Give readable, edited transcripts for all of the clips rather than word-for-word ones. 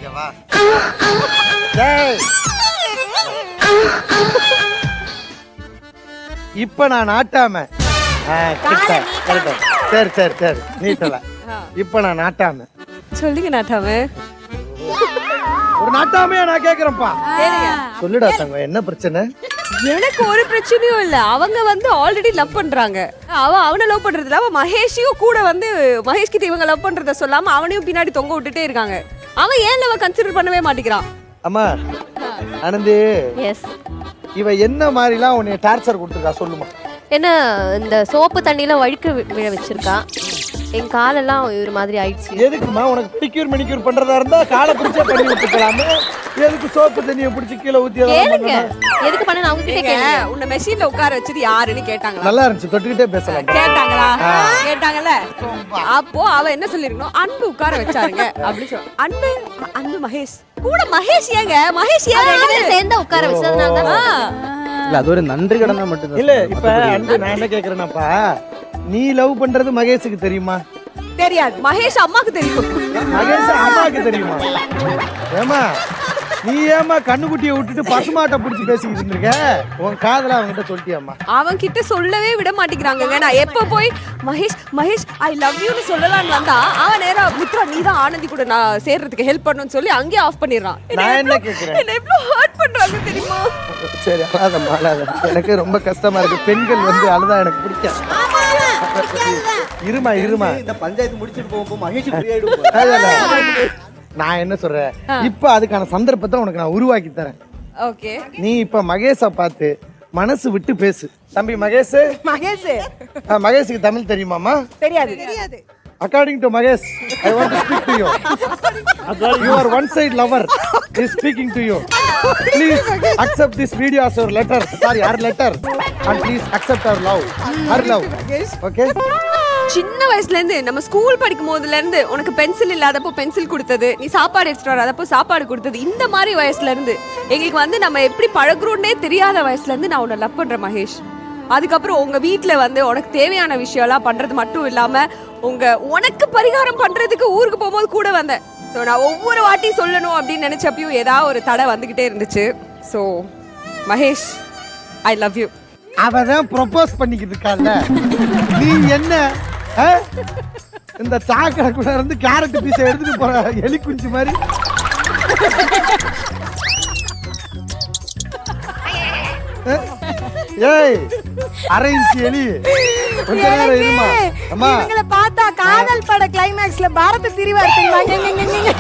இங்க வா. டேய். இப்ப நான் நாட்டாம சரி சரி சரி நீட்டல. இப்ப நான் நாட்டாம சொல்லுங்க நாட்டாம. ஒரு நாட்டாமையா நான் கேக்குறேன்ப்பா. சொல்லுடா தங்க, என்ன பிரச்சனை? எனக்கு ஒரு பிரச்சனையும் இல்ல. அவங்க வந்து ஆல்ரெடி லவ் பண்றாங்க. அவனை லவ் பண்றது இல்ல, அவன் மகேஷையும் கூட வந்து மகேஷ் கிட்ட இவங்க லவ் பண்றத சொல்லாம அவனையும் பின்னாடி தொங்க விட்டுட்டே இருக்காங்க. அவன் ஏன் லவ் கன்சிடர் பண்ணவே மாட்டேங்கிறான்? அம்மா ஆனந்தி, எஸ். இவ என்ன மாதிரிலாம் உன்னை டார்ச்சர் கொடுத்துருக்கா சொல்லுமா? என்ன இந்த சோப்பு தண்ணியெல்லாம் வழுக்க விழ வச்சிருக்கா. என் காலெல்லாம் ஒரு மாதிரி ஆயிடுச்சு. எதுக்குமா? உனக்கு பிடிக்யூர் மெனிக்யூர் பண்றதா இருந்தா காலை பிடிச்சே பண்ணி விட்டுக்கலாமே. எதுக்கு சோப்பு தண்ணியை பிடிச்சி கீழே ஊத்தி கேளுங்க, எதுக்கு பண்ண அவங்க கிட்ட கேளுங்க. உன்னை மெஷின்ல உட்கார வச்சது யாருன்னு கேட்டாங்க. நல்லா இருந்துச்சு, தொட்டுக்கிட்டே பேசலாம். கேட்டாங்களா? கேட்டாங்கல்ல. அப்போ அவ என்ன சொல்லிருக்கணும்? அன்பு உட்கார வச்சாருங்க அப்படி சொல்ல. அன்பு அன்பு மகேஷ் கூட மகேஷ் ஏங்க மகேஷ் ஏங்க சேர்ந்து உட்கார வச்சதுனால தான். இல்ல அது ஒரு நன்றி கடனை மட்டும் இல்ல. இப்ப அன்பு, நான் என்ன கேக்குறேன்னாப்பா, நீ லவ் பண்றது மகேஷுக்கு தெரியுமா? தெரியாது. மகேஷ் அம்மாக்கு தெரியும். மகேஷ் அம்மாக்கு தெரியுமா? ஏமா நீ ஏமா கண்ணுக்குட்டியை விட்டுட்டு பசுமாட்டை பிடிச்சி பேசிக்கிட்டு இருந்திருக்க? உன் காதல அவன்கிட்ட சொல்லிட்டியாம்மா? அவன் கிட்ட சொல்லவே விட மாட்டேங்கிறாங்க. நான் எப்ப போய் மகேஷ் மகேஷ் ஐ லவ் யூன்னு சொல்லலாம்னு வந்தா அவன் நேரா மித்ரா நீ தான் ஆனந்தி கூட நான் சேர்றதுக்கு ஹெல்ப் பண்ணணும்னு சொல்லி அங்கேயே ஆஃப் பண்ணிடுறான். நான் என்ன கேக்குறேன்? என்ன எவ்வளவு ஹர்ட் பண்றாங்க தெரியுமா? சரி அழாதம்மா அழாத. எனக்கு ரொம்ப கஷ்டமா இருக்கு. பெண்கள் வந்து அழுதா எனக்கு பிடிக்காது. இருமா இருமா, இந்த பஞ்சாயத்து முடிச்சிட்டு போகும்போது மகேஷ் ஃப்ரீ ஆயிடுவோம். நான் என்ன சொல்றேன், இப்ப அதுக்கான சந்தர்ப்பத்தை உனக்கு நான் உருவாக்கி தரேன். ஓகே, நீ இப்ப மகேஷை பார்த்து மனசு விட்டு பேசு. தம்பி மகேஷ், மகேஷுக்கு தமிழ் தெரியுமாமா? தெரியாது. According to Mahesh, I want to speak to you. Your one-side lover is speaking to you. Please accept this video as your letter. Sorry, our letter. And please accept our love. Her love. Okay? சின்ன வயசுல இருந்து நம்ம school படிக்கும் போதுல இருந்து உனக்கு pencil இல்லாதப்போ pencil கொடுத்தது, நீ சாப்பாடு எடுத்துட்டு வராதப்போ சாப்பாடு கொடுத்தது, இந்த மாதிரி வயசுல இருந்து எங்களுக்கு வந்து நம்ம எப்படி பழகுறோன்னே தெரியாத வயசுல இருந்து நான் உன்னை லவ் பண்றேன் மகேஷ். அதுக்கப்புறம் உங்க வீட்டுல வந்து உனக்கு தேவையான விஷயம் எல்லாம் பண்றது மட்டும் இல்லாம உனக்கு பரிகாரம் பண்றதுக்கு ஊருக்கு போகும்போது கூட வந்தேன். ஸோ நான் ஒவ்வொரு வாட்டி சொல்லணும் அப்படின்னு நினைச்சப்பையும் ஏதாவது ஒரு தடை வந்துகிட்டே இருந்துச்சு. So Mahesh, I love you. அவதான் ப்ரொபோஸ் பண்ணிக்கிட்டு இருக்கால, நீ என்ன இந்த சாக்கடை கூட இருந்து கேரட் பீஸை எடுத்துட்டு போற எலி குஞ்சு மாதிரி. ஏய் அரை இன்ச்சு எலி, கொஞ்ச நேரம் இருமா. அம்மா இவங்கள பார்த்தா காதல் பட கிளைமாக்ஸ்ல பாரத திரிவா இருக்கீங்க.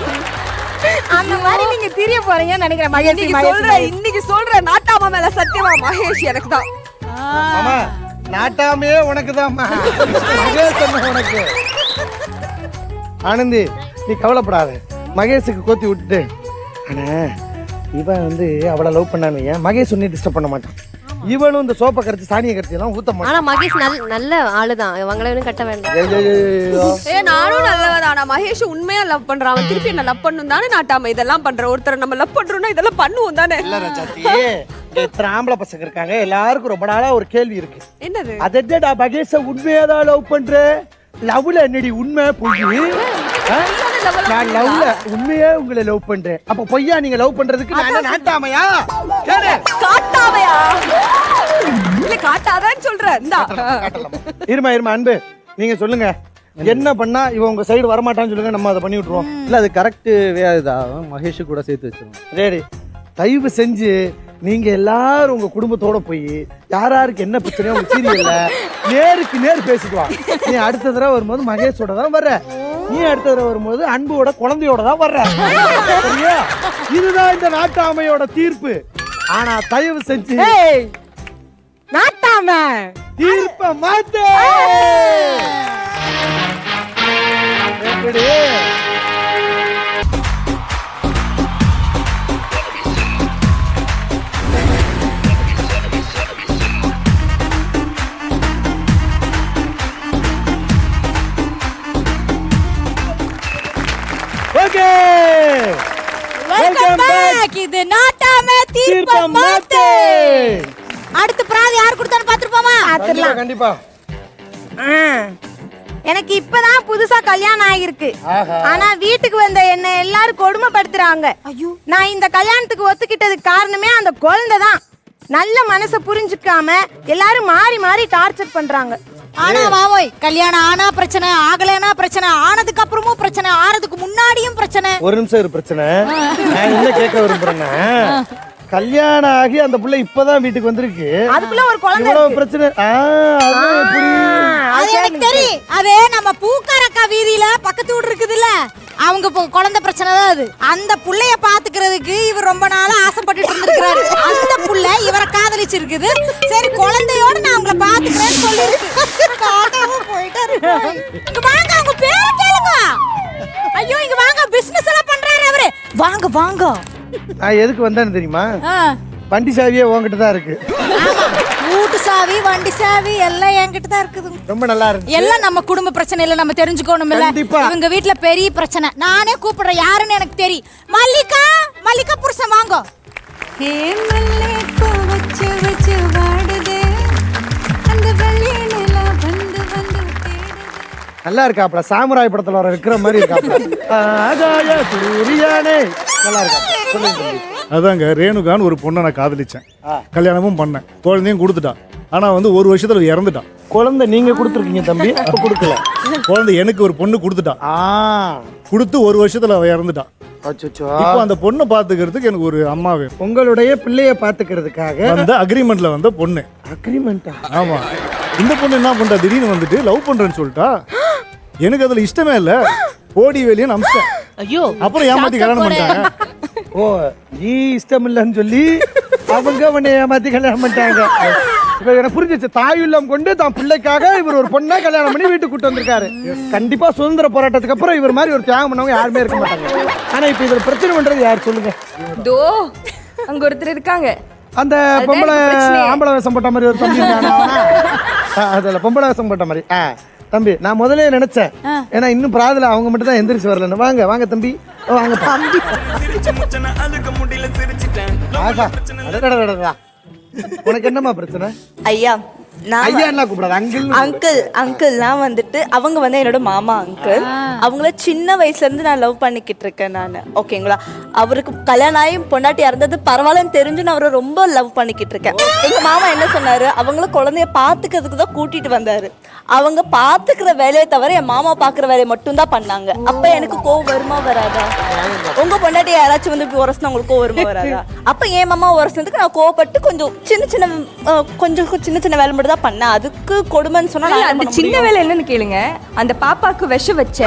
அந்த மாதிரி நீங்க திரிய போறீங்கன்னு நினைக்கிறேன் மகேஷ். இன்னைக்கு சொல்ற நாட்டாமா மேல சத்தியமா மகேஷ் எனக்கு தான். அம்மா நாட்டாமே உனக்கு தான்மா, மகேஷ் உனக்கு. ஆனந்தி நீ கவலைப்படாத, மகேஷுக்கு கோத்தி விட்டுட்டு. ஆனா இவன் வந்து அவளை லவ் பண்ணான்னு மகேஷ் ஒன்னும் டிஸ்டர்ப் பண்ண மாட்டான். இவனும் இந்த சோப்பை கரைச்சி சாணியை கரைச்சி எல்லாம் ஊத்த மாட்டான். ஆனா மகேஷ் நல்ல ஆளுதான், இவங்களையும் கட்ட வேண்டாம். நானும் நல்லவதான். நான் மகேஷ் உண்மையா லவ் பண்றான். அவன் திருப்பி என்ன லவ் பண்ணும் தானே நாட்டாம இதெல்லாம் பண்ற. ஒருத்தரை நம்ம லவ் பண்றோம்னா இதெல்லாம் பண்ணுவோம் தானே. இல்ல ரஜாத்தி, எத்தனை ஆம்பளை பசங்க இருக்காங்க, எல்லாருக்கும் ரொம்ப நாளா ஒரு கேள்வி இருக்கு. என்னது? அதா மகேஷ உண்மையாதான் லவ் பண்ற? லவ்ல என்னடி உண்மை பொய்? நான் லவ்ல உண்மையா உங்களை லவ் பண்றேன். அப்ப பொய்யா நீங்க லவ் பண்றதுக்கு நான் நாட்டாமையா? காட்டாமையா? இல்ல காட்டாதான்னு சொல்றேன். இந்தா இருமா இருமா அன்பு, நீங்க சொல்லுங்க என்ன பண்ணா இவன் உங்க சைடு வரமாட்டான்னு சொல்லுங்க, நம்ம அதை பண்ணி விட்டுருவோம். இல்ல அது கரெக்ட் வேதான், மகேஷ் கூட சேர்த்து வச்சிருவோம். ரேடி, தயவு செஞ்சு நீங்க எல்லாரும் உங்க குடும்பத்தோட போய் யாராருக்கு என்ன பிரச்சனையோ உங்க சீரியல்ல நேருக்கு நேர் பேசிட்டு வா. நீ அடுத்த தடவை வரும்போது மகேஷோட தான் வர்ற, நீ அடுத்த தடவை வரும்போது அன்போட குழந்தையோட தான் வர்ற. சரியா? இதுதான் இந்த நாட்டாமையோட தீர்ப்பு. ஆனா தயவு செஞ்சு நாட்டாம தீர்ப்ப மாத்து. எப்படி? Welcome back. இது நாட்டாம தீர்ப்பம் மாத்து. அடுத்த பிராதி யார் கொடுத்தான்னு பாத்துறோமா? கண்டிப்பா. எனக்கு இப்பதான் புதுசா கல்யாணம் ஆகிருக்கு. ஆனா வீட்டுக்கு வந்த என்ன எல்லாரும் கொடுமைப்படுத்துறாங்க. ஐயோ, நான் இந்த கல்யாணத்துக்கு ஒத்துக்கிட்டதுக்கு காரணமே அந்த குழந்தை தான். நல்ல மனசை புரிஞ்சுக்காம எல்லாரும் மாறி மாறி டார்ச்சர் பண்றாங்க. ஆனா மாமோய், கல்யாணம் ஆனா பிரச்சனை, ஆகலைன்னா பிரச்சனை, ஆனதுக்கு அப்புறமும் பிரச்சனை, ஆனதுக்கு முன்னாடியும் பிரச்சனை. ஒரு நிமிஷம் ஒரு பிரச்சனை நான் என்ன கேட்க விரும்புறேன்னா, கல்யாணம் ஆகி அந்த புள்ள இப்பதான் வீட்டுக்கு வந்திருக்கு, அதுக்குள்ள ஒரு குழந்தை இவ்வளவு பிரச்சனை. அதான் எப்படி? அது எனக்கு தெரியும். அது நம்ம பூக்காரக்கா வீதியில பக்கத்து வீடு இருக்குதுல்ல, அவங்க குழந்தை பிரச்சனை தான் அது. அந்த புள்ளைய பாத்துக்கிறதுக்கு இவர் ரொம்ப நாளா ஆசைப்பட்டுட்டு இருந்திருக்காரு. அந்த புள்ள இவரை காதலிச்சிருக்குது. சரி, குழந்தையோட நான் உங்களை பாத்துக்கிறேன்னு சொல்லிருக்கு. இங்க வாங்க, அவங்க பேரை கேளுங்க. ஐயோ, இங்க வாங்க, பிசினஸ் எல்லாம் பண்றாரு அவரு. வாங்க வாங்க. நான் எதுக்கு வந்தேன்னு தெரியுமா? வண்டி சாவியே உங்ககிட்ட தான் இருக்கு. வீட்டு சாவி, வண்டி சாவி எல்லாம் என்கிட்ட தான் இருக்குது. ரொம்ப நல்லா இருக்கு. எல்லாம் நம்ம குடும்ப பிரச்சனை இல்ல, நம்ம தெரிஞ்சுக்கணும் இல்ல. கண்டிப்பா. இவங்க வீட்ல பெரிய பிரச்சனை. நானே கூப்பிடுறேன், யாருன்னு எனக்கு தெரியும். மல்லிகா, மல்லிகா புருஷன் வாங்க. நல்லா இருக்காப்ல, சாமுராய் படத்துல வர இருக்கிற மாதிரி இருக்காப்ல. ஆகாய சூரியானே நல்லா இருக்காப்ல. சொல்லுங்க தம்பி. அதாங்க, ரேணுகான்னு ஒரு பொண்ணை நான் காதலிச்சேன், கல்யாணமும் பண்ணேன், குழந்தையும் கொடுத்துட்டா. ஆனா வந்து ஒரு வருஷத்துல இறந்துட்டான். குழந்தை நீங்க கொடுத்துருக்கீங்க தம்பி, அப்ப கொடுக்கல. குழந்தை எனக்கு ஒரு பொண்ணு கொடுத்துட்டா. கொடுத்து ஒரு வருஷத்துல அவ இறந்துட்டான். இப்போ அந்த பொண்ணை பாத்துக்கிறதுக்கு எனக்கு ஒரு அம்மா வேணும். உங்களுடைய பிள்ளைய பாத்துக்கிறதுக்காக அந்த அக்ரிமெண்ட்ல வந்த பொண்ணு. அக்ரிமெண்டா? ஆமா. இந்த பொண்ணு என்ன பண்றா, திடீர்னு வந்துட்டு லவ் பண்றேன்னு சொல்லிட்டா. எனக்கு அதுல இஷ்டமே இல்ல, ஓடி வெளியே அமிச்சிட்டேன். ஐயோ, அப்புறம் ஏமாத்தி கல்யாணம் பண்ணிட்டாங்க. ஓ, நீ இஷ்டம் இல்லைன்னு சொல்லி அவங்க உன்னை ஏமாத்தி கல்யாணம் பண்ணிட்டாங்க. இப்ப எனக்கு புரிஞ்சிச்சு, தாயுள்ளம் கொண்டு தான் பிள்ளைக்காக இவர் ஒரு பொண்ணை கல்யாணம் பண்ணி வீட்டுக்கு கூட்டு வந்திருக்காரு. கண்டிப்பா சுதந்திர போராட்டத்துக்கு அப்புறம் இவர் மாதிரி ஒரு தியாகம் பண்ணவங்க யாருமே இருக்க மாட்டாங்க. ஆனா இப்ப இதுல பிரச்சனை பண்றது யார் சொல்லுங்க? தோ அங்க ஒருத்தர் இருக்காங்க. அந்த பொம்பளை ஆம்பளை வேஷம் போட்ட மாதிரி ஒரு தம்பி இருக்கானா? அதுல பொம்பளை வேஷம் போட்ட மாதிரி. தம்பி, நான் முதல்ல நினைச்சேன், ஏன்னா இன்னும் பிராதுல அவங்க மட்டும் தான் எந்திரிச்சு வரலன்னு. வாங்க வாங்க தம்பி, வாங்க தம்பி. உனக்கு என்னம்மா பிரச்சனை? ஐயா, ஐயா என்ன கூப்பிடாது, அங்கிள். அங்கிள்லாம் வந்துட்டு அவங்க வந்து என்னோட மாமா அங்கிள். அவங்கள சின்ன வயசுல இருந்து நான் லவ் பண்ணிக்கிட்டு இருக்கேன் நான். ஓகேங்களா? அவருக்கு கல்யாணம் ஆகி பொண்டாட்டி இறந்தது பரவாயில்லன்னு தெரிஞ்சு நான் அவரை ரொம்ப லவ் பண்ணிக்கிட்டு இருக்கேன். எங்க மாமா என்ன சொன்னாரு, அவங்கள குழந்தைய பாத்துக்கிறதுக்கு தான் கூட்டிட்டு வந்தாரு. அவங்க பாத்துக்கிற வேலையை தவிர என் மாமா பாக்குற வேலையை மட்டும் தான் பண்ணாங்க. அப்ப எனக்கு கோவம் வருமா வராதா? உங்க பொண்டாட்டி யாராச்சும் வந்து இப்படி உரசினா உங்களுக்கு கோவம் வருமா வராதா? அப்ப என் மாமா உரசினதுக்கு நான் கோவப்பட்டு கொஞ்சம் சின்ன சின்ன வேலை மட்டும் தான் பண்ணேன். அதுக்கு கொடுமைன்னு சொன்னா அந்த சின்ன வேலை என்னன்னு கேளுங்க. அந்த பாப்பாக்கு விஷம் வச்ச,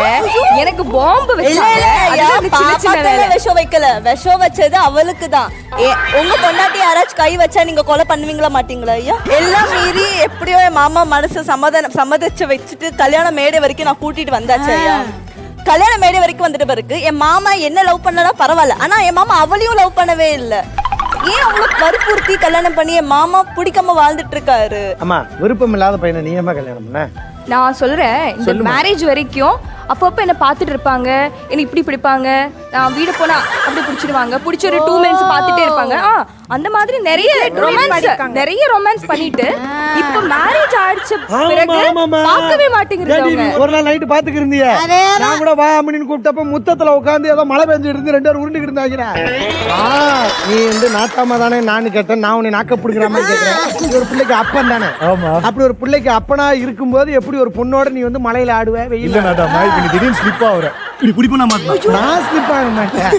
எனக்கு பாம்பு வச்சாங்க. விஷம் வைக்கல, விஷம் வச்சது அவளுக்கு தான். உங்க பொண்டாட்டி யாராச்சும் கை வச்சா நீங்க கொலை பண்ணுவீங்களா மாட்டீங்களா ஐயா? எல்லாம் மீறி எப்படியோ என் மாமா மனசு சம்மதிச்சு வச்சுட்டு கல்யாண மேடை வரைக்கும் நான் கூட்டிட்டு வந்தாச்சு ஐயா. கல்யாண மேடை வரைக்கும் வந்துட்டு பிறகு என் மாமா என்ன லவ் பண்ணனா பரவாயில்ல, ஆனா என் மாமா அவளையும் லவ் பண்ணவே இல்லை. ஏன் அவங்களுக்கு வற்புறுத்தி கல்யாணம் பண்ணி என் மாமா பிடிக்காம வாழ்ந்துட்டு இருக்காரு? அம்மா, விருப்பம் இல்லாத பையனை நீ ஏமா கல்யாணம் பண்ண? நான் சொல்றேன், இந்த மேரேஜ் வரைக்கும் அப்பப்போ என்ன பார்த்துட்டு இருப்பாங்க, என்ன இப்படி பிடிப்பாங்க, நான் வீடு போனா அப்படி பிடிச்சிடுவாங்க, பிடிச்ச ஒரு 2 minutes பார்த்துட்டே இருப்பாங்க. அந்த மாதிரி நிறைய ரொமான்ஸ் பண்ணிட்டு இப்ப மேரேஜ் ஆயிடுச்சு பிறகு பார்க்கவே மாட்டேங்கிறாங்க. ஒரு நாள் நைட்டு பாத்துக்கு இருந்தியா? நான் கூட வா அப்படின்னு கூப்பிட்டப்ப முத்தத்துல உட்காந்து ஏதோ மழை பெஞ்சிட்டு இருந்து 2 பேரும் உருண்டுகிட்டு இருந்தாங்க. நீ வந்து நாட்டாமா தானே நான் கேட்டேன், நான் உன்னை நாக்க பிடிக்கிற மாதிரி கேட்கிறேன். ஒரு பிள்ளைக்கு அப்பன் தானே? அப்படி ஒரு பிள்ளைக்கு அப்பனா இருக்கும்போது எப்படி ஒரு பொண்ணோட நீ வந்து மலையில ஆடுவ? வெயில திடீர்னு ஸ்லிப் ஆகுற, இப்படி பிடிப்பா மாட்டேன். நான் ஸ்லிப் ஆக மாட்டேன்.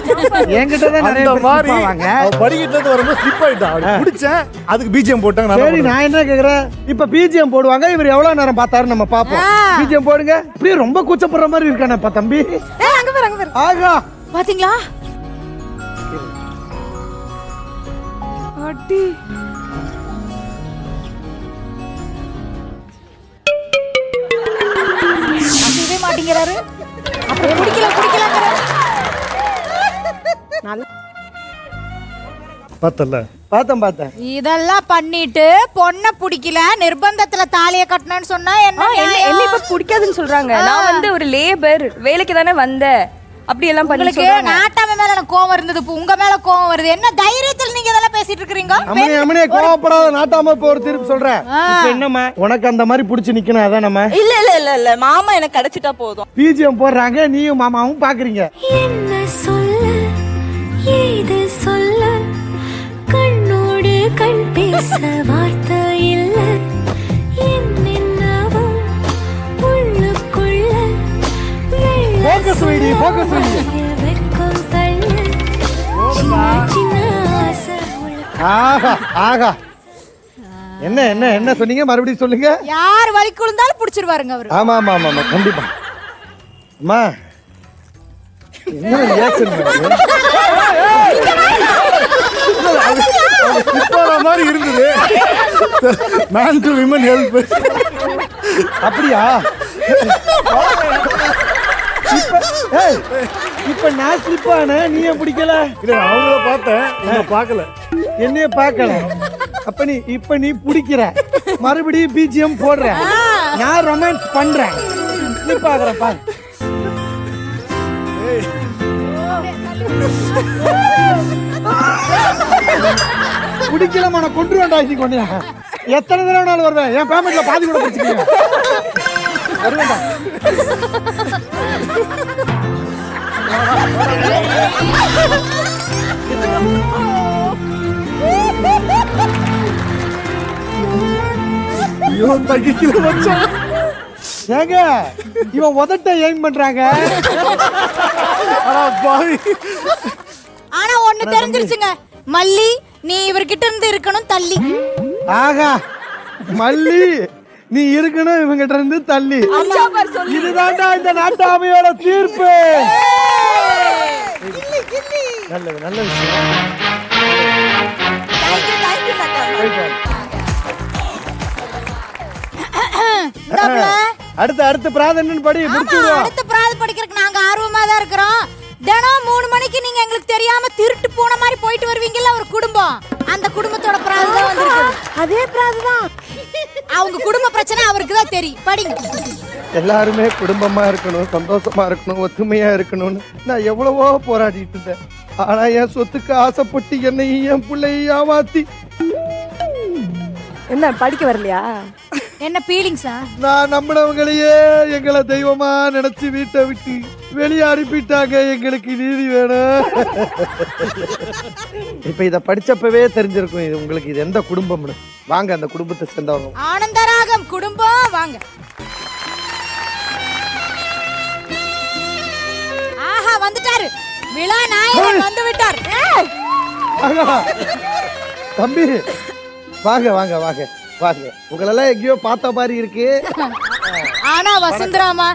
என்கிட்ட தான் நிறைய பேர் ஸ்லிப் ஆவாங்க. படிக்கிட்டு இருந்து வரும்போது ஸ்லிப் ஆயிட்டான், பிடிச்சேன். அதுக்கு பிஜிஎம் போட்டாங்க. சரி, நான் என்ன கேக்குறேன், இப்ப பிஜிஎம் போடுவாங்க, இவர் எவ்வளவு நேரம் பார்த்தாரு நம்ம பாப்போம். பிஜிஎம் போடுங்க. இப்படியே ரொம்ப கூச்சப்படுற மாதிரி இருக்கானப்பா தம்பி. அங்க பாரு. ஆகா, பாத்தீங்களா? அடி மாட்டேங்கிறாரு. அப்புறம் குடிக்கலாங்கிற பார்த்தேன். இதெல்லாம் பண்ணிட்டு பொண்ணை பிடிக்கல, நிர்பந்தத்துல தாலியை கட்டணும்னு சொன்னா என்ன இப்ப பிடிக்காதுன்னு சொல்றாங்க. நான் வந்து ஒரு லேபர் வேலைக்கு தானே வந்தேன், அப்படி எல்லாம் உங்களுக்கு நாட்டாம மேல கோவம் இருந்தது இப்ப உங்க மேல கோவம் வருது. என்ன தைரியத்துல நீங்க இதெல்லாம் பேசிட்டு இருக்கீங்க? அம்மனே கோவப்படாத, நாட்டாம இப்ப ஒரு தீர்ப்பு சொல்றேன். இப்ப என்னம்மா உனக்கு அந்த மாதிரி புடிச்சு நிக்கணும் அதான் நம்ம இல்ல இல்ல இல்ல இல்ல மாமா எனக்கு கிடைச்சிட்டா போதும். பிஜிஎம் போடுறாங்க, நீயும் மாமாவும் பாக்குறீங்க. என்ன சொல்ல ஏது சொல்ல கண்ணோடு கண் பேச வார்த்தை இல்ல என்னென்னவோ உள்ளுக்குள்ள போக்கஸ் வைடி போக்கஸ் வைடி. வெக்கம் தள்ள சின்ன சின்ன ஆசை ஆஹா ஆஹா என்ன என்ன என்ன சொன்னீங்க மறுபடியும் சொல்லுங்க. யார் வலிக்கு விழுந்தாலும் புடிச்சிருவாருங்க அவரு. ஆமா ஆமா ஆமா ஆமா கண்டிப்பா. அம்மா என்ன ரியாக்ஷன் பண்ணுது? மாதிரி இருந்தது. Man to women help. அப்படியா? இப்ப நான் ஸ்லிப் ஆன நீயே பிடிக்கல. இல்ல அவங்கள பார்த்தேன், என்ன பார்க்கல. என்னைய பார்க்கல. அப்ப நீ பிடிக்கிற, மறுபடியும் பிஜிஎம் போடுற, நான் ரொமான்ஸ் பண்றேன், நீ பாக்குற பாரு. பிடிக்கல நான் கொண்டு வேண்டாம். கொண்டு எத்தனை தடவை நாள் வருவேன், என் பேமெண்ட்ல பாதி கூட பிடிச்சிக்கீங்க வருவேண்டா. ஏங்க இவன் உதட்ட ஏன் பண்றாங்க? ஆனா ஒண்ணு தெரிஞ்சிருச்சுங்க, மல்லி நீ இவர்கிட்ட இருந்து இருக்கணும் தள்ளி. ஆகா மல்லி நீ இருக்கணும் இவங்கிட்ட இருந்து தள்ளி. இதுதான்டா இந்த நாட்டாமையோட தீர்ப்பு. நல்லது நல்ல விஷயம். அடுத்து பிராதன்னு படி முடிச்சுடுவோம். அடுத்த பிராது படிக்கிறதுக்கு நாங்க ஆர்வமா தான் இருக்கிறோம். தினம் 3 மணிக்கு நீங்க எங்களுக்கு தெரியாம திருட்டு போன மாதிரி போயிட்டு வருவீங்கல்ல ஒரு குடும்பம், அந்த குடும்பத்தோட பிராது தான் வந்திருக்கு. அதே பிராது தான். அவங்க குடும்ப பிரச்சனை அவருக்கு தான் தெரியும். படிங்க. எல்லாருமே குடும்பமா இருக்கணும், சந்தோஷமா இருக்கணும், ஒத்துமையா இருக்கணும்னு நான் எவ்வளவோ போராடிட்டு இருந்தேன். ஆனா என் சொத்துக்கு ஆசைப்பட்டு என்னையும் என் பிள்ளையும் ஏமாத்தி. என்ன படிக்க வரலையா? என்ன ஃபீலிங்ஸா? நான் நம்பினவங்களையே எங்களை தெய்வமா நினைச்சு வீட்டை விட்டு வெளியே அனுப்பிட்டாங்க. எங்களுக்கு நீதி வேணும். இப்ப இத படிச்சப்பவே தெரிஞ்சிருக்கும் இது உங்களுக்கு இது எந்த குடும்பம்னு. வாங்க அந்த குடும்பத்தை சேர்ந்தவங்க. ஆனந்தராகம் குடும்பம் வாங்க. ஆஹா வந்துட்டாரு, விழா நாயகன் வந்து விட்டார். தம்பி வாங்க வாங்க வாங்க வாங்க. உங்களெல்லாம் எங்கேயோ பார்த்த மாதிரி இருக்கு. ஆனா வசுந்தராமா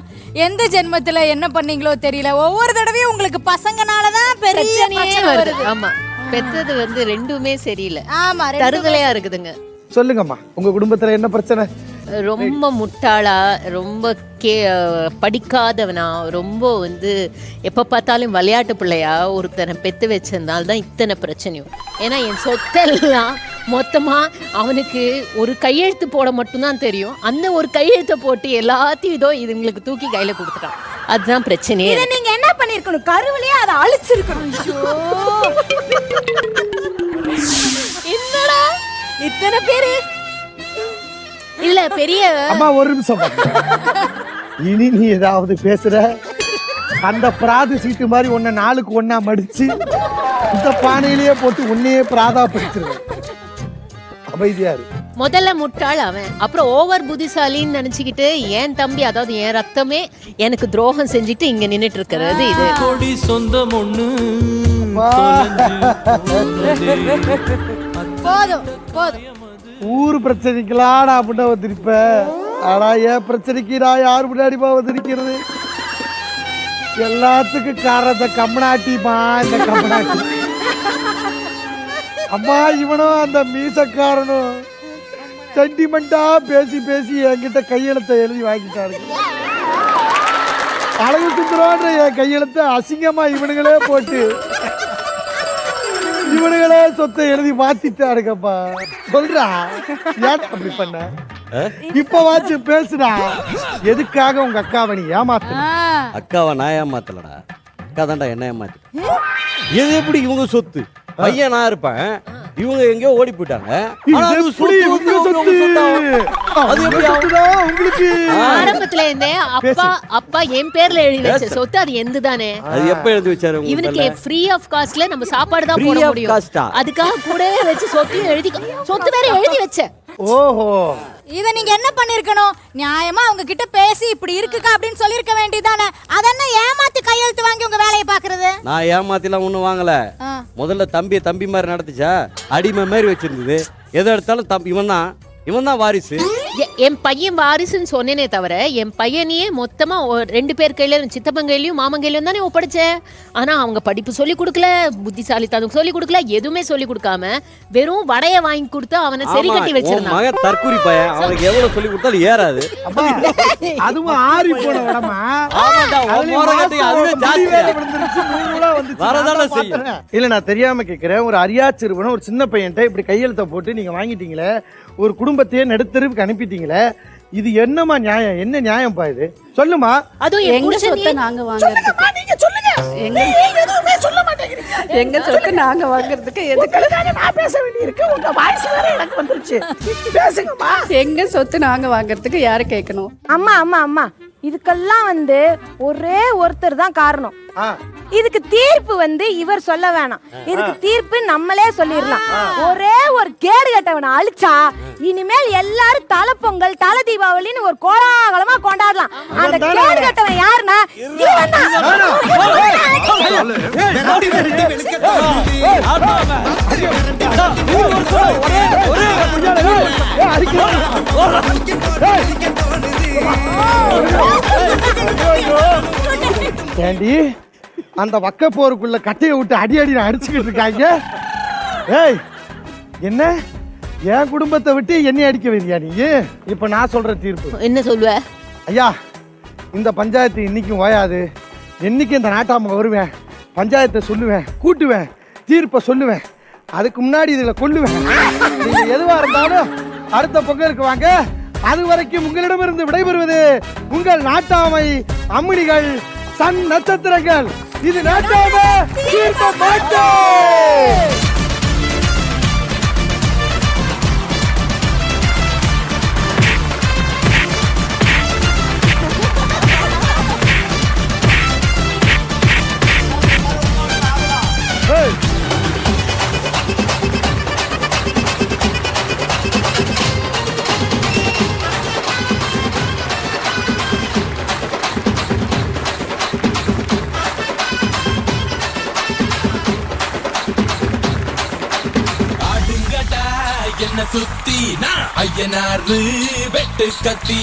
எந்த ஜென்மத்துல என்ன பண்ணீங்களோ தெரியல, ஒவ்வொரு தடவையும் உங்களுக்கு பசங்கனாலதான் பெரிய பிரச்சனை வருது. ஆமா, பெத்தது வந்து ரெண்டுமே சரியில்லை. ஆமா, தருதலையா இருக்குதுங்க. சொல்லுங்கம்மா உங்க குடும்பத்துல என்ன பிரச்சனை? ரொம்ப முட்டாளா, ரொம்ப படிக்காதவனா, ரொம்ப வந்து எப்போ பார்த்தாலும் விளையாட்டு பிள்ளையா ஒருத்தனை பெற்று வச்சதுனால தான் இத்தனை பிரச்சனையும். ஏன்னா என் சொத்தெல்லாம் மொத்தமாக அவனுக்கு ஒரு கையெழுத்து போட மட்டும்தான் தெரியும். அந்த ஒரு கையெழுத்தை போட்டு எல்லாத்தையும் இதோ இதுங்களுக்கு தூக்கி கையில் கொடுத்துட்டான். அதுதான் பிரச்சனையே. இதை நீங்க என்ன பண்ணிருக்கணும்? கருவிலேயே அதை அழிச்சிருக்கணும். என்னடா இத்தனை பேரு? இல்ல பெரிய அம்மா ஒரு நிமிஷம் இனி நீ ஏதாவது பேசுற அந்த பிராது சீட்டு மாதிரி உன்னை 4க்கு 1 மடிச்சு இந்த பானையிலேயே போட்டு உன்னையே பிராதா பிடிச்சிருவேன். அமைதியா இரு. முதல்ல முட்டாள் அவன், அப்புறம் ஓவர் புத்திசாலின்னு நினைச்சுக்கிட்டு என் தம்பி, அதாவது என் ரத்தமே எனக்கு துரோகம் செஞ்சுட்டு இங்க நின்னுட்டு இருக்கிறது இது. கொடி சொந்தம் ஒண்ணு போதும் போதும். ஊர் பிரச்சனைக்கெல்லாம் நான் முன்ன வந்திருப்பேன். ஆனா என் பிரச்சனைக்கு நான் யார் முன்னாடிமா வந்திருக்கிறது? எல்லாத்துக்கும் காரணத்தை கம்மனாட்டிமா, இந்த கம்மனாட்டி. அம்மா இவனும் அந்த மீசக்காரனும் சென்டிமெண்டா பேசி பேசி என்கிட்ட கையெழுத்தை எழுதி வாங்கிட்டாரு. அழகு சுந்தரன்ற என் கையெழுத்தை அசிங்கமா இவனுங்களே போட்டு இவனுங்களே சொத்தை எழுதி மாத்திட்டாருங்கப்பா. சொல்றா ஏன் அப்படி பண்ண? இப்ப வாச்சு பேசுடா. எதுக்காக உங்க அக்காவை நீ ஏமாத்த? அக்காவை நான் ஏமாத்தலடா, அக்கா தான்டா என்ன ஏமாத்தி. எது எப்படி இவங்க சொத்து பையன் நான் இருப்பேன், இவங்க எங்கேயோ ஓடி போயிட்டாங்க. ஆனா அது சொத்து வந்து அவங்க சொத்தா? அது எப்படி உங்களுக்கு ஆரம்பத்துல இருந்தே அப்பா என் பேர்ல எழுதி வச்ச சொத்து அது எந்த தானே. அது எப்ப எழுதி வச்சாரு இவனுக்கு ஃப்ரீ ஆஃப் காஸ்ட்ல நம்ம சாப்பாடு தான் போட முடியும். அதுக்காக கூடவே வச்சு சொத்தையும் எழுதி சொத்து வேற எழுதி வச்ச. ஓஹோ, இத நீங்க என்ன பண்ணிருக்கணும்? நியாயமா அவங்க கிட்ட பேசி இப்படி இருக்குக்கா அப்படின்னு சொல்லிருக்க வேண்டியதானே. அதென்ன ஏமாத்தி கையெழுத்து வாங்கி உங்க வேலையை பாக்குறது? நான் ஏமாத்திலாம் ஒண்ணும் வாங்கல. முதல்ல தம்பி மாதிரி நடத்துச்சா, அடிமை மாதிரி வச்சிருந்தது. எதை எடுத்தாலும் தம்பி இவன் தான் வாரிசு. என் பையன் வாரிசுன்னு சொன்னேனே தவிர என் பையனையே மொத்தமா 2 பேர் கையில, சித்தப்பன் கையிலயும் மாமன் கையிலயும் தானே ஒப்படைச்சேன். ஆனா அவங்க படிப்பு சொல்லி கொடுக்கல, புத்திசாலித்தனம் சொல்லி கொடுக்கல, எதுவுமே சொல்லி கொடுக்காம வெறும் வடைய வாங்கி கொடுத்து அவனை சரி கட்டி வச்சிருந்தான். மகன் தற்கூரி பையன், அவனுக்கு எவ்வளவு சொல்லி கொடுத்தாலும் ஏறாது. அதுவும் ஆறி போன வடமா. இல்ல நான் தெரியாம கேக்குறேன், ஒரு அறியாச்சிறுவன ஒரு சின்ன பையன்ட்ட இப்படி கையெழுத்த போட்டு நீங்க வாங்கிட்டீங்களே, ஒரு குடும்பத்தையே நடுத்தெருவுக்கு அனுப்பிட்டீங்களே, இது என்னமா நியாயம்? என்ன நியாயம்பா இது? சொல்லுமா. அதுவும் எங்க சொத்தை நாங்க வாங்குறதுக்கு நீங்க சொல்லுங்க. எதுவுமே சொல்ல மாட்டேங்கிறீங்க. எங்க சொத்தை நாங்க வாங்குறதுக்கு எதுக்கு நான் பேச வேண்டியிருக்கு? உங்க வாய்ஸ் வேற எனக்கு வந்துருச்சு. பேசுங்கம்மா. எங்க சொத்து நாங்க வாங்குறதுக்கு யாரை கேட்கணும்? அம்மா அம்மா அம்மா, இதுக்கெல்லாம் வந்து ஒரே ஒருத்தர் தான் காரணம். இதுக்கு தீர்ப்பு இவர் சொல்ல வேணாம், இதுக்கு தீர்ப்பு நம்மளே சொல்லிடலாம். ஒரே ஒரு கேடு கட்டவனை அழிச்சா இனிமேல் எல்லாரும் தலை பொங்கல், தலை தீபாவளின்னு ஒரு கோலாகலமா கொண்டாடலாம். அந்த கேடு கட்டவன் யாருன்னா இவன் தான். ஏண்டி அந்த வக்க போருக்குள்ள கட்டையை விட்டு அடி அடிச்சுக்கிட்டு இருக்காங்க? ஏய், என்ன என் குடும்பத்தை விட்டு என்னை அடிக்க வேண்டியா நீ? இப்ப நான் சொல்ற தீர்ப்பு என்ன சொல்லுவ? ஐயா, இந்த பஞ்சாயத்து இன்னைக்கும் ஓயாது. என்னைக்கு இந்த நாட்டாம வருவேன், பஞ்சாயத்தை சொல்லுவேன், கூட்டுவேன், தீர்ப்பை சொல்லுவேன். அதுக்கு முன்னாடி இதுல கொல்லுவேன். நீங்க எதுவா இருந்தாலும் அடுத்த பொங்கலுக்கு வாங்க. அது வரைக்கும் உங்களிடமிருந்து விடைபெறுவது உங்கள் நாட்டாமை அம்மிணிகள், சன் நட்சத்திரங்கள். இது நாட்டாமை தீர்க்க மாட்டோம். என்ன சுத்தி நான் ஐயனாரு வெட்டு கத்தி